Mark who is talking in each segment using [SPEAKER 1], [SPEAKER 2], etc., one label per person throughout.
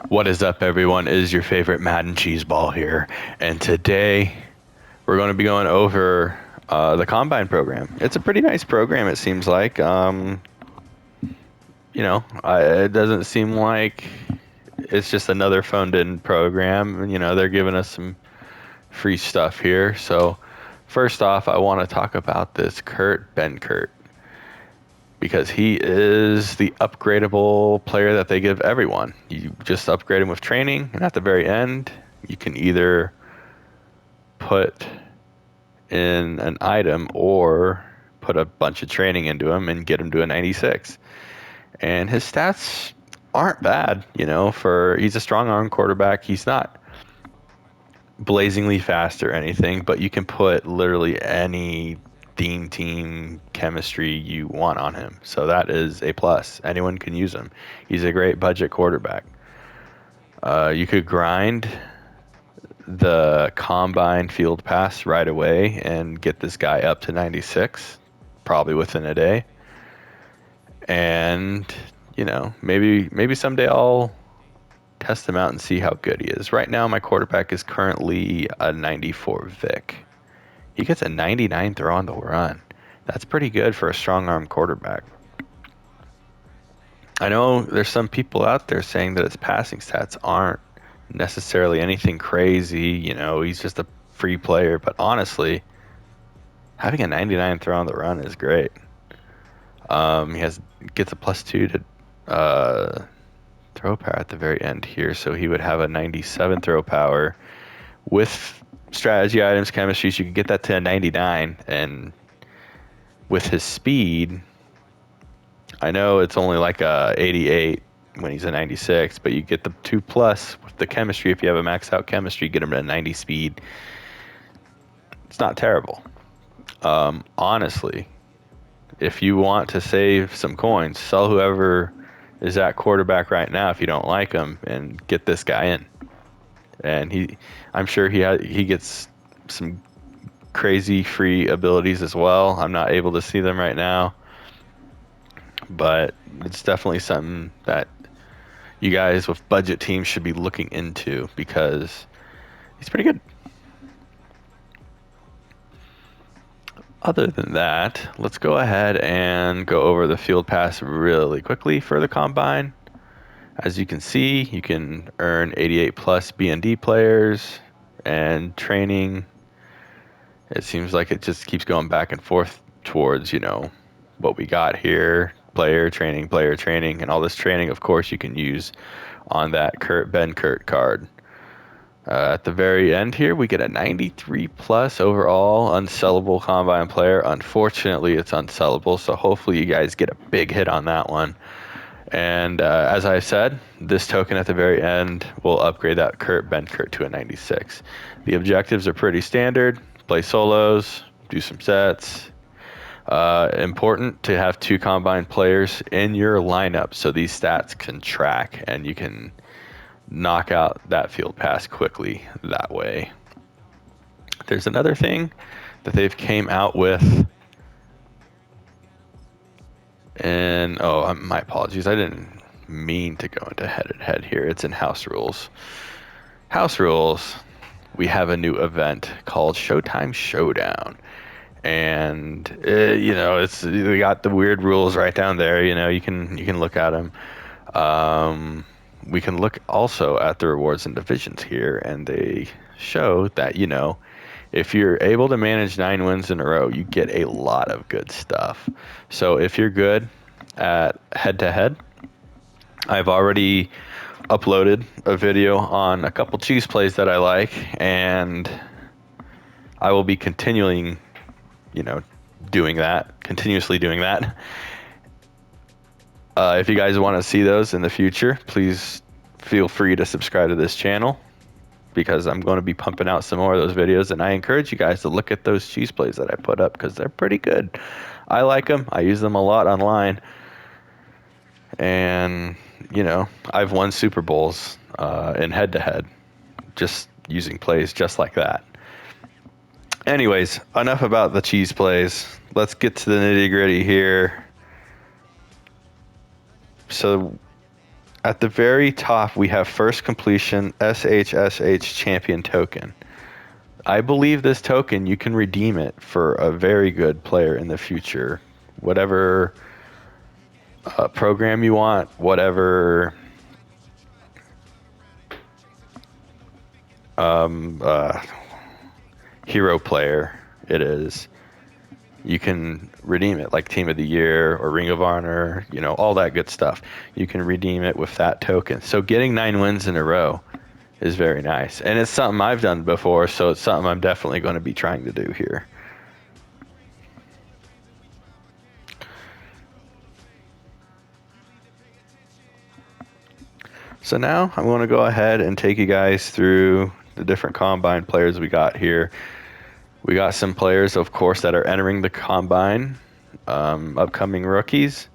[SPEAKER 1] What is up, everyone? It is your favorite Madden cheeseball here, and today we're going to be going over the Combine program. It's a pretty nice program, it seems like. It doesn't seem like it's just another phoned-in program. They're giving us some free stuff here. So, first off, I want to talk about this Kurt Benkert because he is the upgradable player that they give everyone. You just upgrade him with training, and at the very end, you can either put in an item or put a bunch of training into him and get him to a 96. And his stats aren't bad, for he's a strong arm quarterback. He's not blazingly fast or anything, but you can put literally any theme team chemistry you want on him. So that is a plus. Anyone can use him. He's a great budget quarterback. You could grind the combine field pass right away and get this guy up to 96, probably within a day. And, maybe someday I'll test him out and see how good he is. Right now, my quarterback is currently a 94 Vic. He gets a 99 throw on the run. That's pretty good for a strong arm quarterback. I know there's some people out there saying that his passing stats aren't necessarily anything crazy. He's just a free player. But honestly, having a 99 throw on the run is great. Gets a +2 to throw power at the very end here, so he would have a 97 throw power with strategy items, chemistries. You can get that to a 99, and with his speed, I know it's only like a 88 when he's a 96, but you get the 2+ with the chemistry. If you have a max out chemistry, get him to a 90 speed. It's not terrible. Honestly, if you want to save some coins, sell whoever is at quarterback right now if you don't like him, and get this guy in. And I'm sure he gets some crazy free abilities as well. I'm not able to see them right now, but it's definitely something that you guys with budget teams should be looking into because he's pretty good. Other than that, let's go ahead and go over the field pass really quickly for the combine. As you can see, you can earn 88 plus B&D players and training. It seems like it just keeps going back and forth towards, what we got here. Player training, and all this training, of course, you can use on that Kurt Benkert card. At the very end here, we get a 93 plus overall unsellable combine player. Unfortunately, it's unsellable, so hopefully you guys get a big hit on that one. And as I said, this token at the very end will upgrade that Kurt Benkert to a 96. The objectives are pretty standard. Play solos, do some sets. Important to have 2 combine players in your lineup so these stats can track and you can knock out that field pass quickly that way. There's another thing that they've came out with, and my apologies, I didn't mean to go into head here. It's in house rules. House rules, we have a new event called Showtime Showdown. And it's we got the weird rules right down there. You can look at them. We can look also at the rewards and divisions here, and they show that if you're able to manage 9 wins in a row, you get a lot of good stuff. So if you're good at head-to-head, I've already uploaded a video on a couple cheese plays that I like, and I will be continuously doing that. If you guys want to see those in the future, please feel free to subscribe to this channel because I'm going to be pumping out some more of those videos, and I encourage you guys to look at those cheese plays that I put up because they're pretty good. I like them. I use them a lot online, and I've won Super Bowls in head-to-head just using plays just like that. Anyways, enough about the cheese plays. Let's get to the nitty-gritty here. So At the very top, we have first completion SHSH champion token. I believe this token, you can redeem it for a very good player in the future. Whatever program you want, whatever hero player it is, you can redeem it, like Team of the Year or Ring of Honor, you know, all that good stuff. You can redeem it with that token. So getting 9 wins in a row is very nice. And it's something I've done before, so it's something I'm definitely going to be trying to do here. So now I'm going to go ahead and take you guys through the different combine players we got here. We got some players, of course, that are entering the combine, upcoming rookies,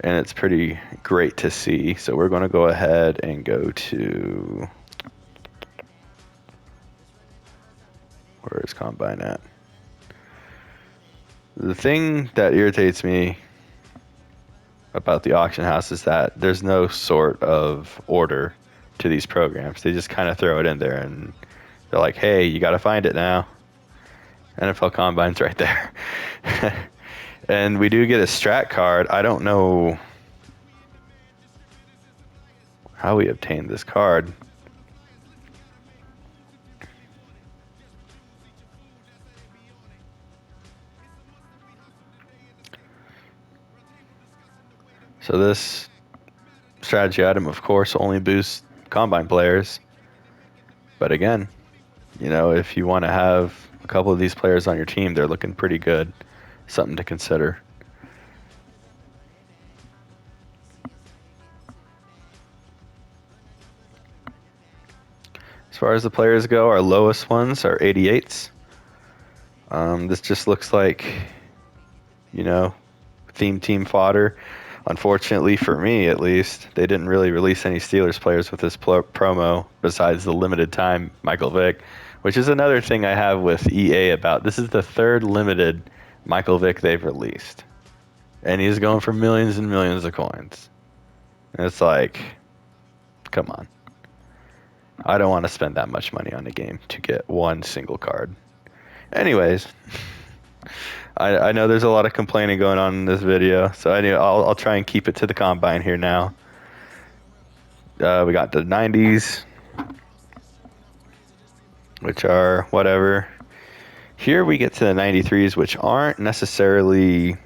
[SPEAKER 1] and it's pretty great to see. So we're going to go ahead and go to, where is combine at? The thing that irritates me about the auction house is that there's no sort of order to these programs. They just kind of throw it in there and they're like, hey, you got to find it now. NFL Combine's right there. And we do get a strat card. I don't know how we obtained this card. So this strategy item, of course, only boosts combine players. But again, you know, if you want to have a couple of these players on your team, they're looking pretty good. Something to consider. As far as the players go, our lowest ones are 88s. This just looks like, you know, theme team fodder. Unfortunately for me, at least, they didn't really release any Steelers players with this promo besides the limited time Michael Vick, which is another thing I have with EA about. This is the third limited Michael Vick they've released. And he's going for millions and millions of coins. And it's like, come on. I don't want to spend that much money on a game to get one single card. Anyways, I know there's a lot of complaining going on in this video, so anyway, I'll try and keep it to the combine here now. We got the 90s, which are whatever. Here we get to the 93s, which aren't necessarily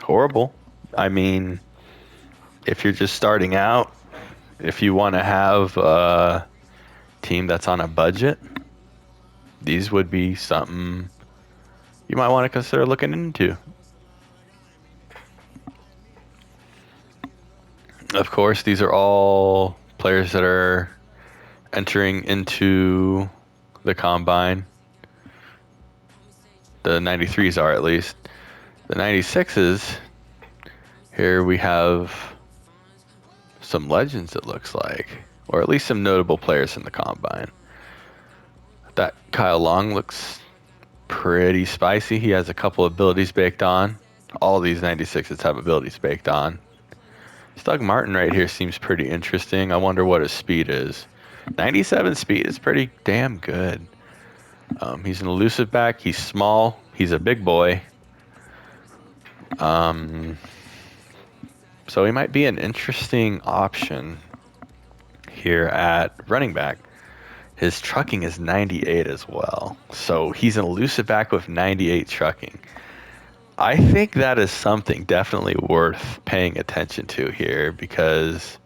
[SPEAKER 1] horrible. I mean, if you're just starting out, if you want to have a team that's on a budget, these would be something you might want to consider looking into. Of course, these are all players that are entering into the combine. The 93s are, at least. The 96s, here we have some legends, it looks like, or at least some notable players in the combine. That Kyle Long looks pretty spicy. He has a couple abilities baked on. All these 96s have abilities baked on. Doug Martin right here seems pretty interesting. I wonder what his speed is. 97 speed is pretty damn good. He's an elusive back. He's small. He's a big boy. So he might be an interesting option here at running back. His trucking is 98 as well. So he's an elusive back with 98 trucking. I think that is something definitely worth paying attention to here, because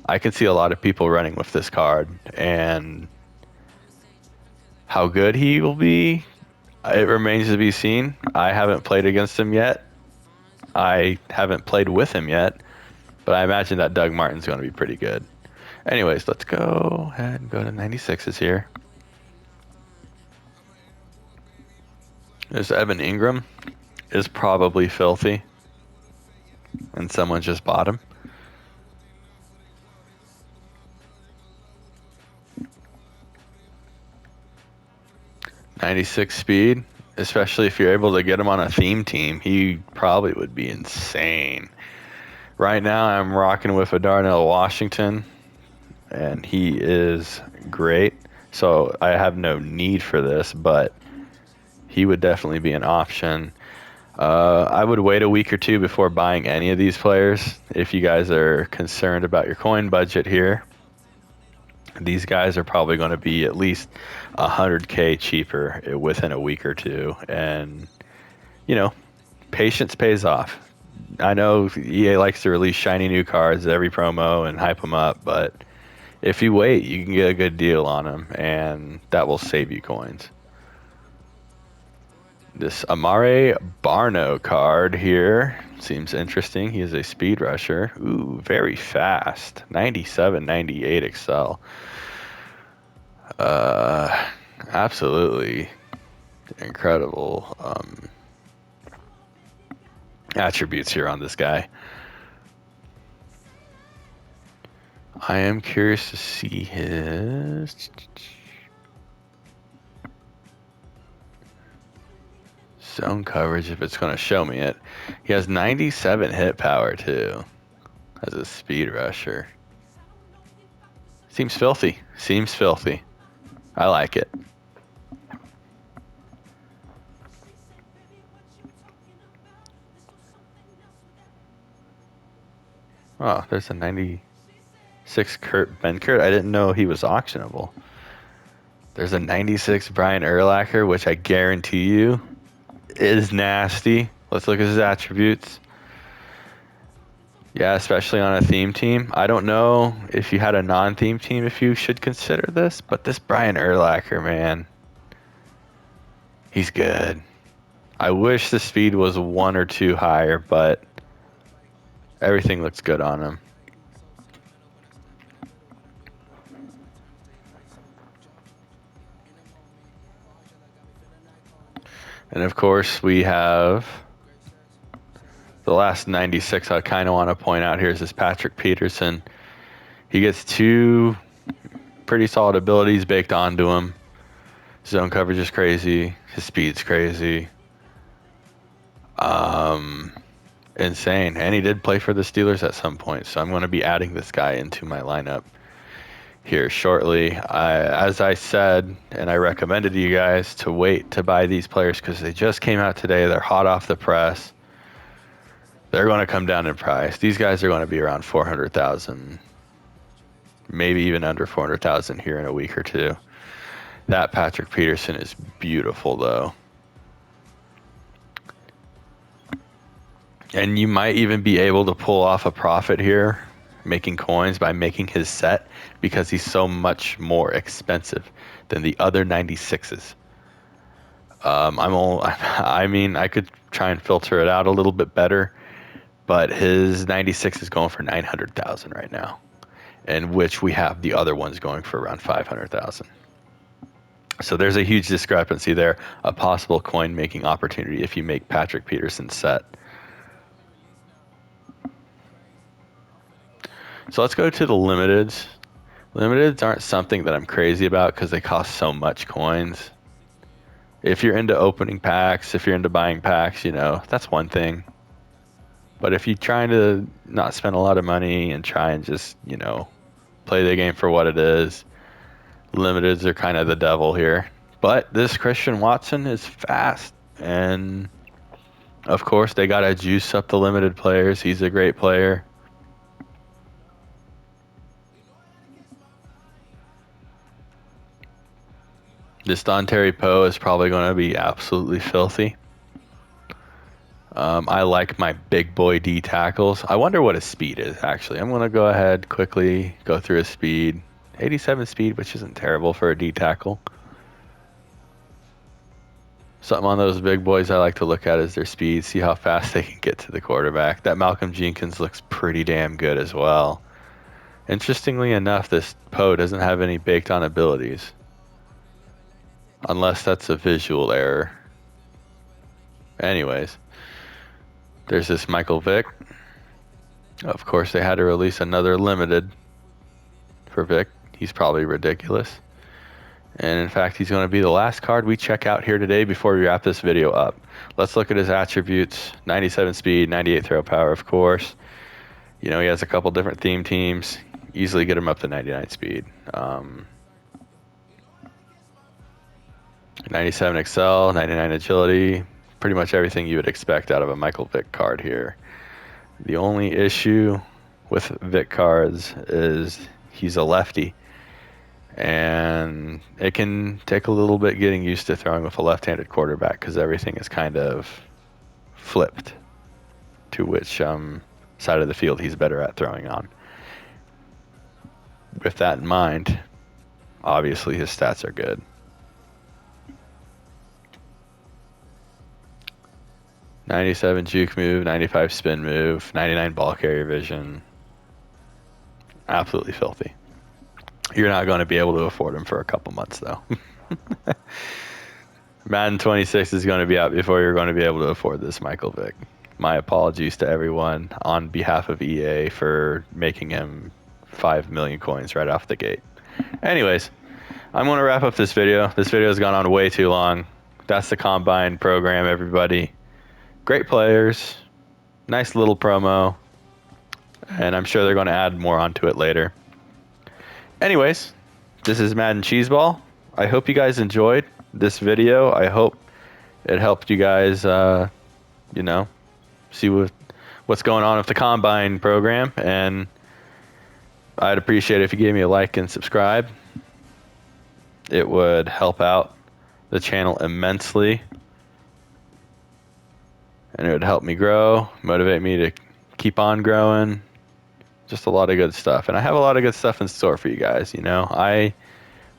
[SPEAKER 1] I can see a lot of people running with this card, and how good he will be, it remains to be seen. I haven't played against him yet. I haven't played with him yet, but I imagine that Doug Martin's going to be pretty good. Anyways, let's go ahead and go to 96s here. There's Evan Ingram. Is probably filthy, and someone just bought him. .96 speed, especially if you're able to get him on a theme team, he probably would be insane. Right now, I'm rocking with a Darnell Washington, and he is great. So I have no need for this, but he would definitely be an option. I would wait a week or two before buying any of these players if you guys are concerned about your coin budget here. These guys are probably going to be at least 100K cheaper within a week or two. And, you know, patience pays off. I know EA likes to release shiny new cards every promo and hype them up, but if you wait, you can get a good deal on them, and that will save you coins. This Amare Barno card here seems interesting. He is a speed rusher. Ooh, very fast. 97, 98 Excel. Absolutely incredible attributes here on this guy. I am curious to see his zone coverage if it's going to show me it. He has 97 hit power too as a speed rusher. Seems filthy. Seems filthy. I like it. Oh, there's a 96 Kurt Benkert. I didn't know he was auctionable. There's a 96 Brian Urlacher, which I guarantee you is nasty. Let's look at his attributes. Yeah, especially on a theme team. I don't know if you had a non-theme team if you should consider this, but this Brian Urlacher, man, he's good. I wish the speed was 1 or 2 higher, but everything looks good on him. And of course, we have the last 96 I kind of want to point out here is this Patrick Peterson. He gets 2 pretty solid abilities baked onto him. Zone coverage is crazy. His speed's crazy. Insane. And he did play for the Steelers at some point, so I'm going to be adding this guy into my lineup here shortly. As I said, and I recommended you guys to wait to buy these players because they just came out today. They're hot off the press. They're going to come down in price. These guys are going to be around 400,000, maybe even under 400,000 here in a week or two. That Patrick Peterson is beautiful, though. And you might even be able to pull off a profit here, making coins by making his set, because he's so much more expensive than the other 96s. I mean, I could try and filter it out a little bit better, but his 96 is going for 900,000 right now, in which we have the other ones going for around 500,000. So there's a huge discrepancy there, a possible coin making opportunity if you make Patrick Peterson's set. So let's go to the limiteds. Limiteds aren't something that I'm crazy about because they cost so much coins. If you're into opening packs, if you're into buying packs, you know, that's one thing. But if you're trying to not spend a lot of money and try and just, you know, play the game for what it is, limiteds are kind of the devil here. But this Christian Watson is fast. And, of course, they got to juice up the limited players. He's a great player. This Dontari Poe is probably going to be absolutely filthy. I like my big boy D tackles. I wonder what his speed is, actually. I'm going to go ahead quickly, go through his speed. 87 speed, which isn't terrible for a D tackle. Something on those big boys I like to look at is their speed, see how fast they can get to the quarterback. That Malcolm Jenkins looks pretty damn good as well. Interestingly enough, this Poe doesn't have any baked on abilities. Unless that's a visual error. Anyways, there's this Michael Vick. Of course, they had to release another limited for Vick. He's probably ridiculous. And in fact, he's going to be the last card we check out here today before we wrap this video up. Let's look at his attributes. 97 speed, 98 throw power, of course. You know, he has a couple different theme teams. Easily get him up to 99 speed. 97 excel, 99 agility, pretty much everything you would expect out of a Michael Vick card here. The only issue with Vick cards is he's a lefty, and it can take a little bit getting used to throwing with a left-handed quarterback because everything is kind of flipped to which side of the field he's better at throwing on. With that in mind, obviously his stats are good. 97 juke move, 95 spin move, 99 ball carrier vision. Absolutely filthy. You're not going to be able to afford him for a couple months, though. Madden 26 is going to be out before you're going to be able to afford this Michael Vick. My apologies to everyone on behalf of EA for making him 5 million coins right off the gate. Anyways, I'm going to wrap up this video. This video has gone on way too long. That's the Combine program, everybody. Great players. Nice little promo. And I'm sure they're going to add more onto it later. Anyways, this is Madden Cheeseball. I hope you guys enjoyed this video. I hope it helped you guys, you know, see what's going on with the Combine program. And I'd appreciate it if you gave me a like and subscribe. It would help out the channel immensely. And it would help me grow, motivate me to keep on growing. Just a lot of good stuff. And I have a lot of good stuff in store for you guys, you know. I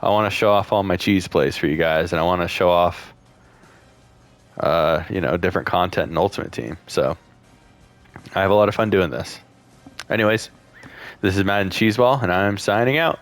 [SPEAKER 1] want to show off all my cheese plays for you guys, and I want to show off, you know, different content in Ultimate Team. So I have a lot of fun doing this. Anyways, this is Madden Cheeseball, and I'm signing out.